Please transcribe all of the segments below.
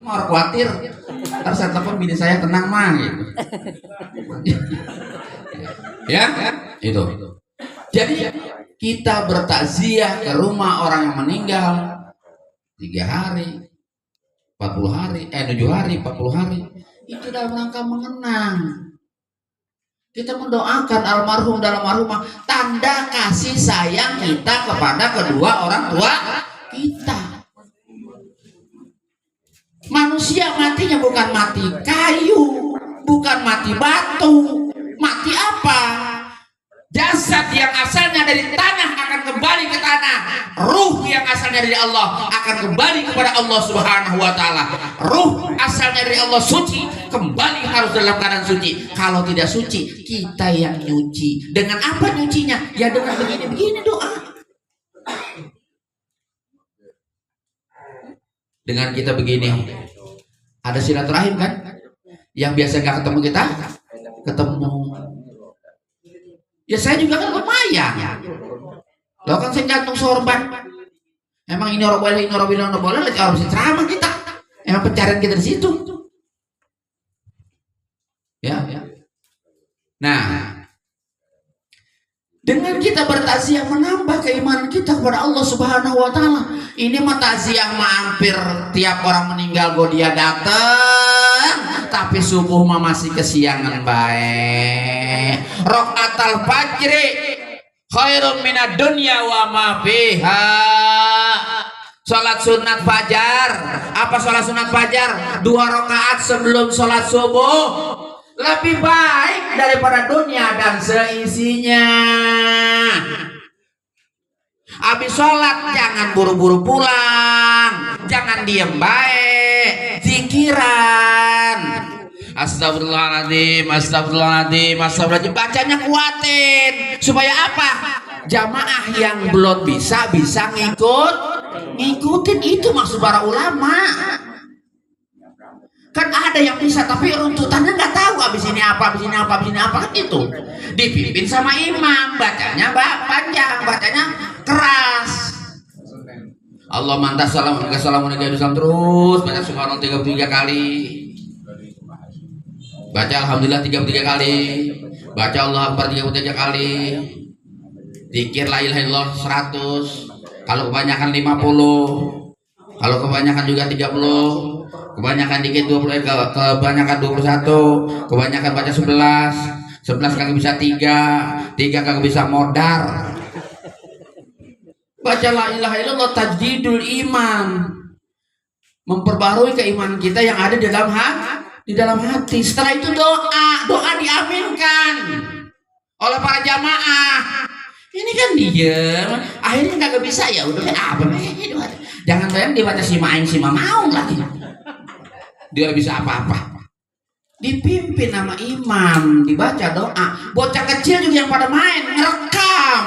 Mau khawatir, ntar saya telepon bini saya tenang mah gitu. Ya, itu. Jadi kita bertakziah ke rumah orang yang meninggal 3 hari, 40 hari, 7 hari, 40 hari. Itu dalam rangka mengenang. Kita mendoakan almarhum dan almarhumah, tanda kasih sayang kita kepada kedua orang tua kita. Manusia matinya bukan mati kayu, bukan mati batu. Mati apa? Jasad yang asalnya dari tanah akan kembali ke tanah. Ruh yang asalnya dari Allah akan kembali kepada Allah Subhanahu wa ta'ala. Ruh asalnya dari Allah suci, kembali harus dalam keadaan suci. Kalau tidak suci, kita yang nyuci. Dengan apa nyucinya? Ya dengan begini-begini doa. Dengan kita begini, ada silaturahim kan? Yang biasa nggak ketemu kita, ketemu. Ya saya juga kan lumayan. Lo kan saya jantung sorban. Emang ini orang boleh, ini orang bilang orang boleh, lagi harus ceramah kita. Emang pencarian kita di situ. Ya. Nah, dengan kita bertakziah menambah keimanan kita kepada Allah Subhanahu wa ta'ala. Ini mah takziah mah hampir tiap orang meninggal dia datang, tapi subuh mah masih kesiangan baik. Raqatal fajri khairun minad dunya wa ma fiha. Salat sunat fajar. Apa salat sunat fajar? 2 rakaat sebelum salat subuh lebih baik daripada dunia dan seisinya. Habis sholat jangan buru-buru pulang, jangan diem baik, zikiran. Astagfirullahaladzim, astagfirullahaladzim, astagfirullahaladzim. Bacanya kuatin supaya apa? Jamaah yang belum bisa ngikutin. Itu maksud para ulama. Kan ada yang bisa tapi runtutannya nggak tahu abis ini apa kan itu. Dipimpin sama imam, bacanya panjang, bacanya keras. Allah mantas salam terus baca subhanallah 33 kali. Baca alhamdulillah 33 kali. Baca Allah akbar 33 kali. Zikir la ilaha illallah 100. Kalau kebanyakan 50. Kalau kebanyakan juga 30. Kebanyakan dikit 20, kebanyakan 21, kebanyakan baca 11 kagak bisa 3 kagak bisa modar. Baca la ilaha illallah tajdidul iman, memperbarui keimanan kita yang ada di dalam hati. Setelah itu doa diaminkan oleh para jamaah. Ini kan diem, akhirnya kagak bisa, ya udah apa jangan bayang dibaca si mau lagi. Dia bisa apa-apa. Dipimpin sama imam, dibaca doa. Bocah kecil juga yang pada main ngerekam.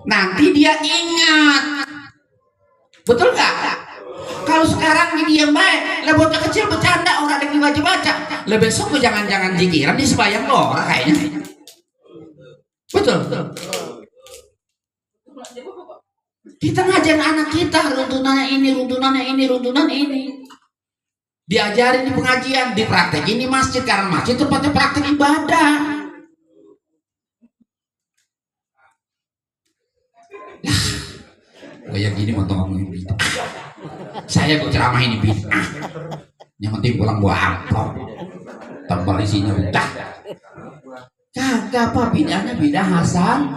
Nanti dia ingat. Betul nggak? Kalau sekarang ini yang baik, lah bocah kecil bercanda orang yang dibaca-baca. Lah besok tuh jangan-jangan zikiran di sembahyang orang kayaknya. Betul. Kita ngajarin anak kita runtunannya ini. Diajarin di pengajian, dipraktekin di masjid, karena masjid tempatnya praktek ibadah. Lah, yang gini mau ngomongin bid'ah. Saya kok ceramah ini bid'ah. Yang penting pulang gua amplop. Tambah isinya udah. Kagak apa bid'ahnya, bid'ah hasanah.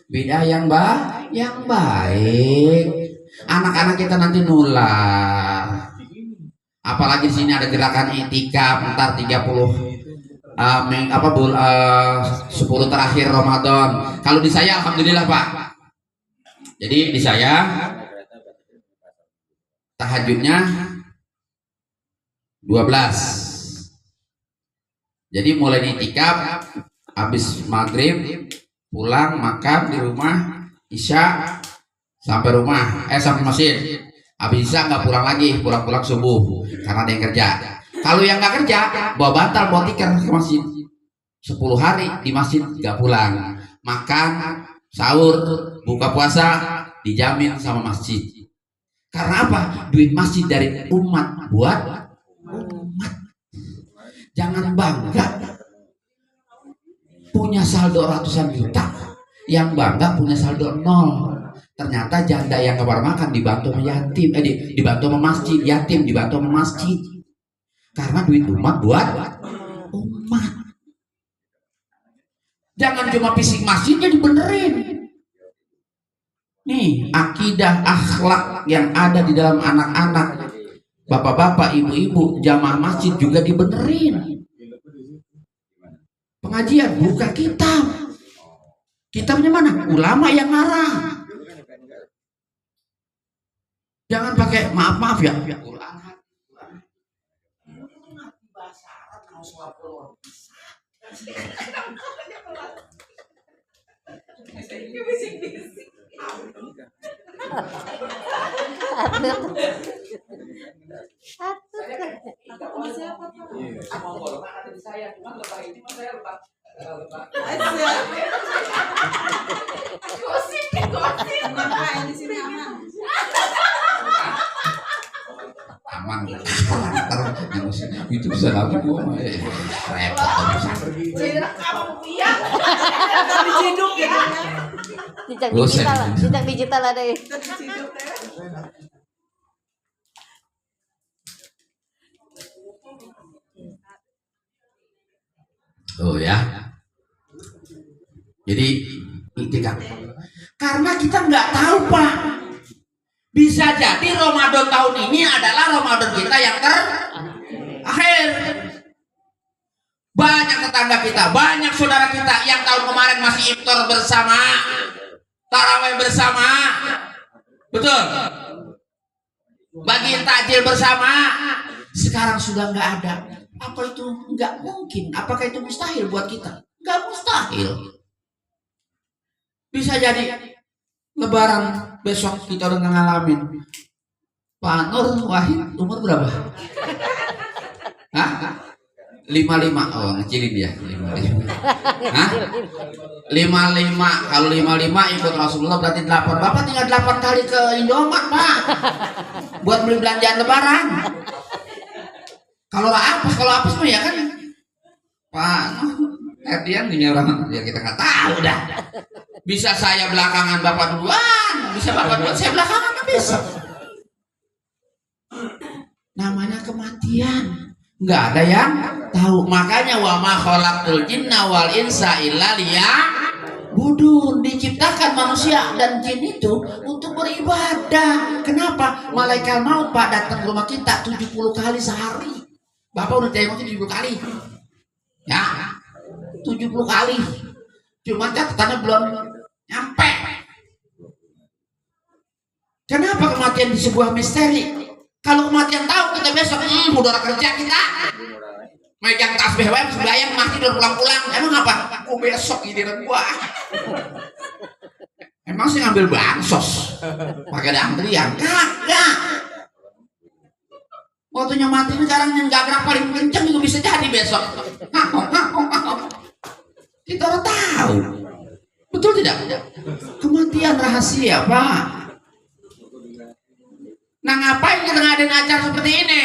Bid'ah yang baik. Anak-anak kita nanti nular. Apalagi di sini ada gerakan itikaf ntar 10 terakhir Ramadan. Kalau di saya alhamdulillah Pak. Jadi di saya tahajudnya 12. Jadi mulai itikaf habis maghrib pulang makan di rumah, isya sampai rumah, sampai masjid. Habis isya nggak pulang lagi, pulang subuh karena ada yang kerja. Kalau yang nggak kerja, bawa bantal, bawa tikar ke masjid. 10 hari di masjid nggak pulang. Makan, sahur, buka puasa dijamin sama masjid. Karena apa? Duit masjid dari umat buat umat. Jangan bangga punya saldo ratusan juta, yang bangga punya saldo nol. Ternyata janda yang kamar makan dibantu sama yatim, dibantu sama masjid, yatim dibantu sama masjid. Karena duit umat buat umat. Jangan cuma fisik masjidnya dibenerin. Nih, akidah akhlak yang ada di dalam anak-anak, bapak-bapak, ibu-ibu, jamaah masjid juga dibenerin. Pengajian buka kitab. Kitabnya mana? Ulama yang ngarang. Jangan pakai maaf ya. Quran. Bahasa Arab aman itu bisa lagi gua repot Cicak digital ada ya. Oh ya. Jadi itikaf. Karena kita nggak tahu Pak. Bisa jadi Ramadan tahun ini adalah Ramadan kita yang terakhir. Banyak tetangga kita, banyak saudara kita yang tahun kemarin masih iftar bersama, tarawih bersama, betul. Bagi takjil bersama, sekarang sudah nggak ada. Apa itu nggak mungkin? Apakah itu mustahil buat kita? Nggak mustahil. Bisa jadi Lebaran besok kita udah ngalamin. Pak Nur Wahid umur berapa? Hah? 55. Oh, ngecilin dia. 55. Hah? 55. Kalau 55 ikut Rasulullah berarti 8. Bapak tinggal 8 kali ke Indomaret, Pak. Buat beli belanjaan Lebaran. Kalau apes mah ya kan. Pak, Erdian punya orang ya kita nggak tahu dah. Bisa saya belakangan Bapak duluan, bisa Bapak duluan, saya belakangan nggak bisa. Namanya kematian, nggak ada yang tahu. Makanya wa ma khalaqtul jinna wal insa illa liya'budun. Diciptakan manusia dan jin itu untuk beribadah. Kenapa? Malaikat maut Pak datang ke rumah kita 70 kali sehari. Bapak udah tengok 70 kali, ya 70 kali. Cuma catatannya belum nyampe. Kenapa kematian di sebuah misteri? Kalau kematian tahu kita besok udah kerja kita megang tasbih wae sembahyang mati udah pulang-pulang. Emang apa? Aku besok giliran gua. Emang sih ngambil bansos pakai antrian? Kagak. Waktunya mati sekarang yang gak gerak paling kenceng juga bisa jadi besok. Kita udah tahu, betul tidak? Kematian rahasia Pak. Nah ngapain kita ngadain acara seperti ini?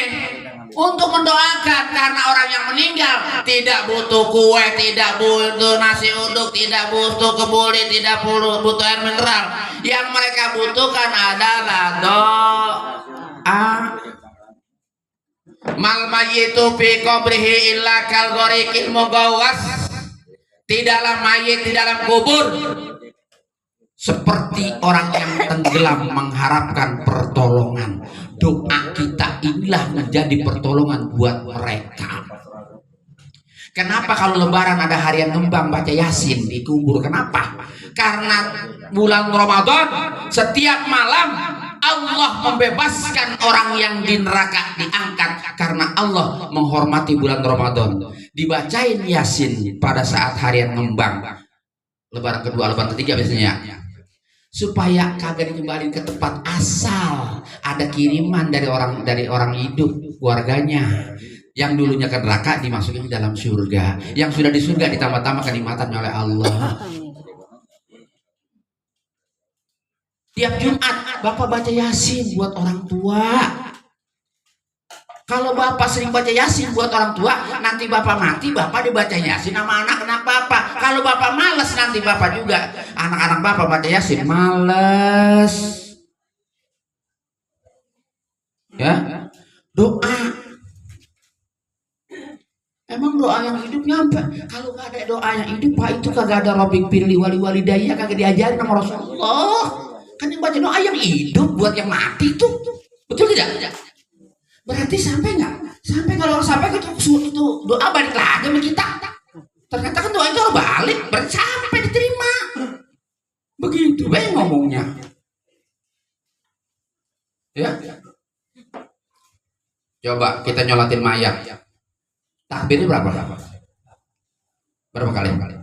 Untuk mendoakan, karena orang yang meninggal tidak butuh kue, tidak butuh nasi uduk, tidak butuh kebuli, tidak butuh air mineral. Yang mereka butuhkan adalah doa. Mal mayyitu fi qabrihi illa kal ghariqil mugawwas. Tidaklah mayit di dalam kubur seperti orang yang tenggelam mengharapkan pertolongan. Doa kita inilah menjadi pertolongan buat mereka. Kenapa kalau Lebaran ada harian kembang baca Yasin di kubur? Kenapa? Karena bulan Ramadan setiap malam Allah membebaskan orang yang di neraka diangkat karena Allah menghormati bulan Ramadan. Dibacain Yasin pada saat harian ngembang, Lebaran kedua, Lebaran ketiga biasanya, supaya kagak dikembaliin ke tempat asal. Ada kiriman dari orang hidup keluarganya yang dulunya ke neraka dimasukin ke dalam surga, yang sudah di surga ditambah-tambah kenikmatannya oleh Allah. Tiap Jumat Bapak baca Yasin buat orang tua. Kalau Bapak sering baca Yasin buat orang tua, nanti Bapak mati, Bapak dibaca Yasin sama anak-anak Bapak. Kalau Bapak males, nanti Bapak juga, anak-anak Bapak baca Yasin, males. Ya, doa. Emang doa yang hidup nyampe? Kalau nggak ada doa yang hidup, Pak, itu kagak ada Robik Pirli wali daya, kagak diajarin sama Rasulullah. Kan yang baca doa yang hidup buat yang mati itu, betul tidak? Berarti sampai nggak? Sampai kalau sampai itu doa balik lagi sama kita. Ternyata kan doa itu balik, berarti sampai diterima. Begitu, ngomongnya. Ya. Coba kita nyolatin mayat. Takbirnya berapa? Berapa kali?